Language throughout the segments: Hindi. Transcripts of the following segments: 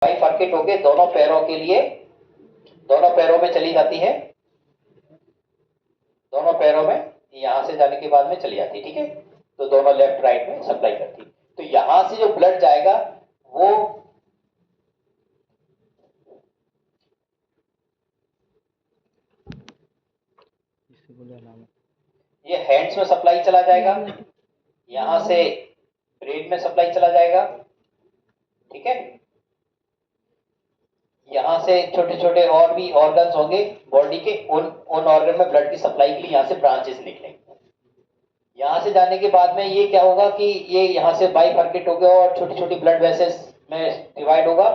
बाई सर्किट होके दोनों पैरों के लिए, दोनों पैरों में चली जाती है, दोनों पैरों में यहां से जाने के बाद में चली जाती है, ठीक है। तो दोनों लेफ्ट राइट में सप्लाई करती है। तो यहां से जो ब्लड जाएगा वो ये हैंड्स में सप्लाई चला जाएगा, यहां से ब्रेन में सप्लाई चला जाएगा, ठीक है। यहाँ से छोटे छोटे और भी ऑर्गन्स होंगे बॉडी के, उन ऑर्गन में ब्लड की सप्लाई के लिए यहाँ से ब्रांचेस निकलेंगे। यहाँ से जाने के बाद में ये क्या होगा कि ये यहाँ से बाइफर्केट हो गया और छोटी छोटी ब्लड वेसल्स में डिवाइड होगा,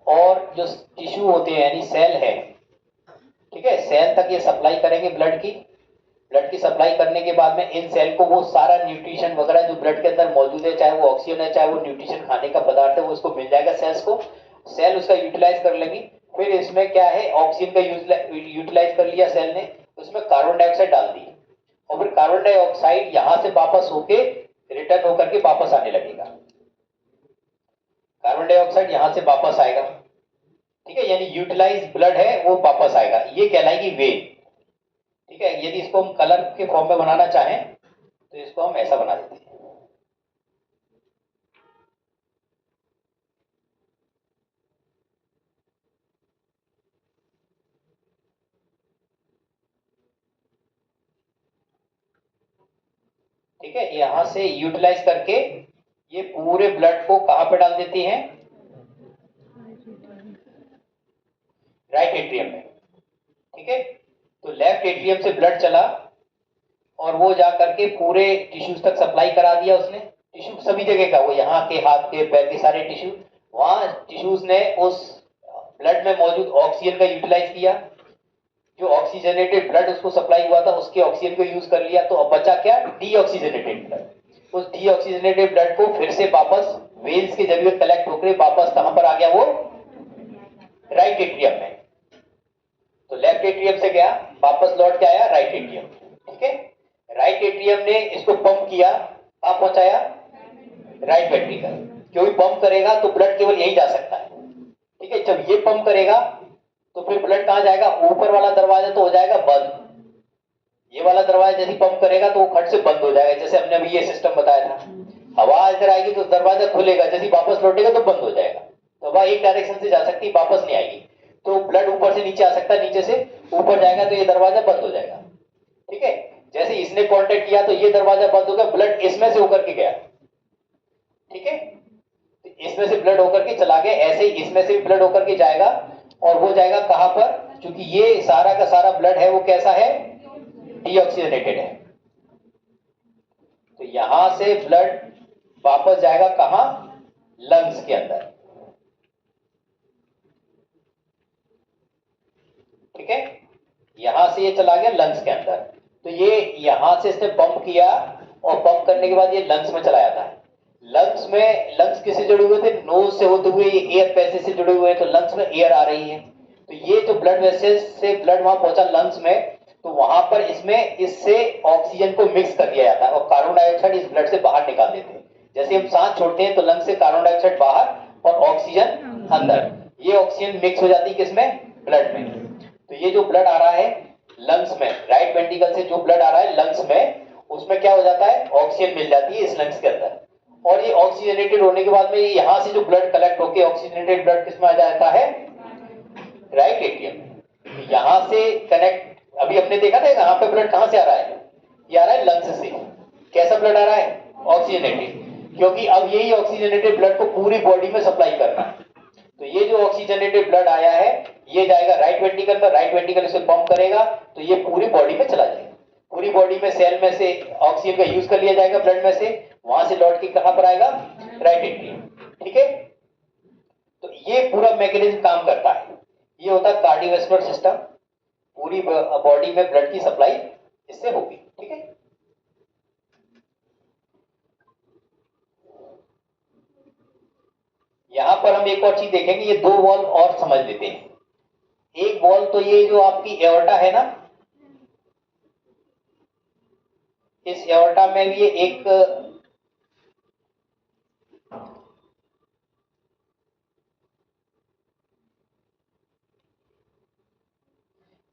और जो टिश्यू होते हैं यानी सेल है, ठीक है, सेल तक ये सप्लाई करेंगे ब्लड की। ब्लड की सप्लाई करने के बाद में इन सेल को वो सारा न्यूट्रिशन वगैरह जो ब्लड के अंदर मौजूद है, चाहे वो ऑक्सीजन है चाहे वो न्यूट्रिशन खाने का पदार्थ है, वो उसको मिल जाएगा सेल्स को, सेल उसका यूटिलाइज कर लेंगी। फिर इसमें क्या है, ऑक्सीजन का यूटिलाइज कर लिया सेल ने, उसमें कार्बन डाइऑक्साइड डाल दी, और फिर कार्बन डाइऑक्साइड यहां से वापस होके रिटर्न होकर के वापस आने लगेगा। कार्बन डाइऑक्साइड यहां से वापस आएगा, ठीक है, यानी यूटिलाइज ब्लड है वो वापस आएगा, ये कहलाएगी वेन, ठीक है। यदि इसको हम कलर के फॉर्म में बनाना चाहें तो इसको हम ऐसा बना देते हैं, ठीक है। यहां से यूटिलाइज करके ये पूरे ब्लड को कहां पे डाल देती हैं, राइट एट्रियम में, ठीक है। तो लेफ्ट एट्रियम से ब्लड चला और वो जा करके पूरे टिश्यूज तक सप्लाई करा दिया उसने, टिश्यू सभी जगह का, वो यहाँ के हाथ के पैर के सारे टिश्यू, वहां टिश्यूज ने उस ब्लड में मौजूद ऑक्सीजन का यूटिलाइज किया, जो ऑक्सीजनेटेड ब्लड उसको सप्लाई हुआ था उसके ऑक्सीजन को यूज कर लिया, तो अब बचा क्या, डीऑक्सीजनेटेड ब्लड। उस डीऑक्सीजनेटेड ब्लड को फिर से वापस वेन्स के जरिए कलेक्ट होकर वापस कहां पर आ गया, वो राइट एट्रियम में। तो लेफ्ट एट्रियम से गया वापस लौट के आया राइट एट्रियम, ठीक है। राइट एट्रियम ने इसको पंप किया, कहां पहुंचाया, राइट वेंट्रिकल, क्योंकि पंप करेगा तो ब्लड केवल यही जा सकता है, ठीक है। जब ये पंप करेगा तो फिर ब्लड कहां जाएगा, ऊपर वाला दरवाजा तो हो जाएगा बंद, ये वाला दरवाजा जैसे पंप करेगा तो वो खट से बंद हो जाएगा, जैसे हमने अभी ये सिस्टम बताया था, हवा इधर आएगी तो दरवाजा खुलेगा, जैसे वापस लौटेगा तो बंद हो जाएगा, तो हवा एक डायरेक्शन से जा सकती, वापस नहीं आएगी, तो ब्लड ऊपर से नीचे आ सकता है, नीचे से ऊपर जाएगा तो ये दरवाजा बंद हो जाएगा, ठीक है। जैसे इसने कांटेक्ट किया तो ये दरवाजा बंद हो गया, ब्लड इसमें से होकर के गया, ठीक है, इसमें से ब्लड होकर के चला गया, ऐसे ही इसमें से भी ब्लड होकर के जाएगा, और वो जाएगा कहां पर, क्योंकि ये सारा का सारा ब्लड है वो कैसा है, डीऑक्सीजनेटेड है, तो यहां से ब्लड वापस जाएगा कहां, लंग्स के अंदर, ठीक है। यहां से ये चला गया लंग्स के अंदर, तो ये यहां से इसने पंप किया, और पंप करने के बाद ये लंग्स में चला जाता है। लंग्स में, लंग्स किससे जुड़े हुए थे, नोज से होते हुए ये एयर पैसेज से जुड़े हुए हैं, तो लंग्स में एयर आ रही है, तो ये जो ब्लड वेसल्स से ब्लड वहां पहुंचा लंग्स में, तो वहां पर इसमें इससे ऑक्सीजन को मिक्स कर दिया जाता है, और कार्बन डाइऑक्साइड इस ब्लड से बाहर निकाल देते हैं। जैसे हम सांस छोड़ते हैं तो लंग्स से कार्बन डाइऑक्साइड बाहर और ऑक्सीजन अंदर, ये ऑक्सीजन मिक्स हो जाती है किसमें, ब्लड में। तो ये जो ब्लड आ रहा है लंग्स में, राइट वेंट्रिकल से जो ब्लड आ रहा है लंग्स में, उसमें क्या हो जाता है, ऑक्सीजन मिल जाती है इस लंग्स के अंदर, और ये ऑक्सीजनेटेड होने के बाद में यहां से जो ब्लड कलेक्ट होकर ऑक्सीजनेटेड ब्लड किसमें आ जाता है, राइट एट्रियम। यहां से कनेक्ट, अभी हमने देखा था यहाँ पे ब्लड कहां से आ रहा है, ये आ रहा है लंग्स से, कैसा ब्लड आ रहा है, ऑक्सीजनेटेड, क्योंकि अब यही ऑक्सीजनेटेड ब्लड को पूरी बॉडी में सप्लाई करना है। तो ये जो ऑक्सीजनेटेड ब्लड आया है ये जाएगा राइट वेंट्रिकल में, राइट वेंट्रिकल इसे पंप करेगा तो ये पूरी बॉडी में चला जाएगा, पूरी बॉडी में सेल में से ऑक्सीजन का यूज कर लिया जाएगा ब्लड में से, वहां से लौट के कहां पर आएगा, राइट एट्रियम, ठीक है। तो ये पूरा मैकेनिज्म काम करता है, ये होता है कार्डियोवैस्कुलर सिस्टम, पूरी बॉडी में ब्लड की सप्लाई इससे होगी, ठीक है। यहां पर हम एक और चीज देखेंगे, ये दो वॉल्व और समझ लेते हैं। एक वॉल्व तो ये जो आपकी एओर्टा है ना, इस एओर्टा में भी ये एक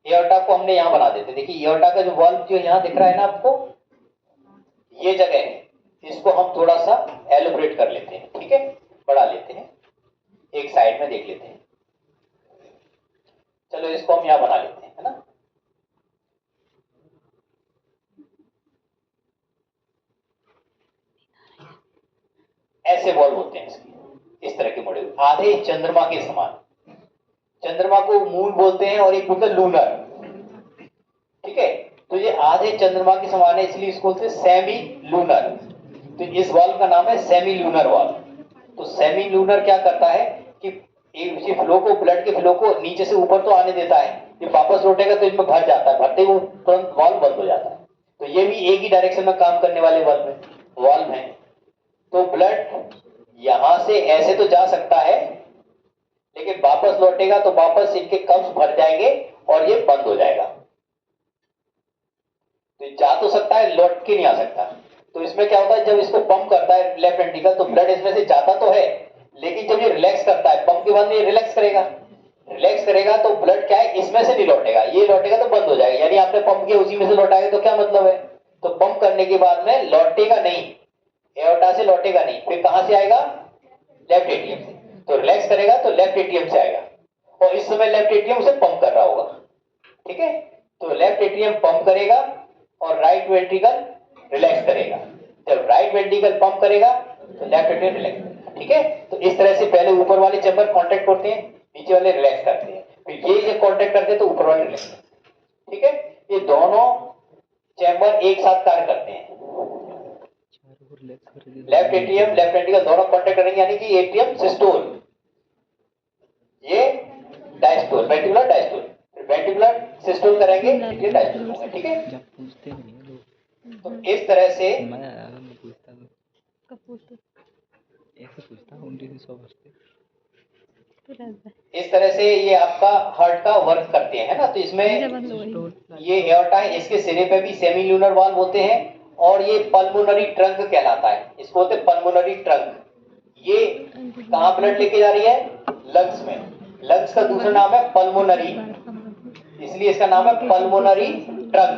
एओर्टा को हमने यहाँ बना देते हैं। देखिए एओर्टा का जो वॉल्व जो यहाँ दिख रहा है ना आपको, ये जगह है, इसको हम थोड़ा सा एलोब्रेट कर लेते हैं, ठीक है, बढ़ा लेते हैं, एक साइड में देख लेते हैं। चलो इसको हम यहाँ बना लेते हैं, है ना। ऐसे वॉल्व होते हैं इसके, इस तरह के मॉडल, आधे चंद्रमा के समान। चंद्रमा को मून बोलते हैं और एक बोलते हैं लूनर, ठीक है। तो ये आधे चंद्रमा के समान है, इसलिए इसको बोलते हैं सेमी लूनर। तो इस वॉल्व का नाम है सेमी लूनर वॉल्व। तो सेमी लूनर क्या करता है कि इसी फ्लो को, ब्लड के फ्लो को नीचे से ऊपर तो आने देता है, ये वापस लौटेगा तो इसमें भर जाता है, भरते ही वो तुरंत वॉल्व बंद हो जाता है। तो ये भी एक ही डायरेक्शन में काम करने वाले वॉल्व है। तो ब्लड यहां से ऐसे तो जा सकता है, लेकिन वापस लौटेगा तो वापस इनके कप्स भर जाएंगे और ये बंद हो जाएगा। तो जा तो सकता है, लौट के नहीं आ सकता। तो इसमें क्या होता है, जब इसको पंप करता है लेफ्ट वेंट्रिकल, तो ब्लड इसमें से जाता तो है, लेकिन जब ये रिलैक्स करता है, पंप के बाद में ये रिलैक्स करेगा, रिलैक्स करेगा तो ब्लड क्या है, इसमें से नहीं लौटेगा, ये लौटेगा तो बंद हो जाएगा। यानी आपने पंप किया उसी में से लौटाएगा, तो क्या मतलब है, तो पंप करने के बाद में लौटेगा नहीं, एओर्टा से लौटेगा नहीं, फिर कहां से आएगा, लेफ्ट एट्रियम से। तो रिलैक्स करेगा तो लेफ्ट एट्रियम से आएगा, और इस समय लेफ्ट एट्रियम उसे पंप कर रहा होगा, ठीक है। तो लेफ्ट एट्रियम पंप करेगा और राइट वेंट्रिकल रिलैक्स करेगा। जब राइट वेंट्रिकल पंप करेगा तो लेफ्ट एट्रियम रिलैक्स करेगा, ठीक है। तो इस तरह से पहले ऊपर वाले चैम्बर कांटेक्ट करते हैं, नीचे वाले रिलैक्स करते हैं, फिर ये जब कांटेक्ट करते हैं तो ऊपर वाले रिलैक्स करते हैं, ठीक है। ये दोनों चैम्बर एक साथ कार्य करते हैं। लेफ्ट एट्रियम लेफ्ट वेंट्रिकल दोनों कांटेक्ट करेंगे, यानी कि एट्रियम सिस्टोल, ये diastole, ventricular diastole, ventricular systole करेंगे, एट्रियम डायस्टोल होगा, ठीक है। तो इस तरह से इस तरह से ये आपका हार्ट का वर्क करते हैं, है ना। तो इसमें ये एओर्टा है, इसके सिरे पे भी सेमी लूनर वाल्व होते हैं, और ये पल्मोनरी ट्रंक कहलाता है, इसको होते हैं पल्मोनरी ट्रंक। ये कहाँ ब्लड लेके जा रही है, लंग्स में। लंग्स का दूसरा नाम है पल्मोनरी, इसलिए इसका नाम है पल्मोनरी ट्रंक।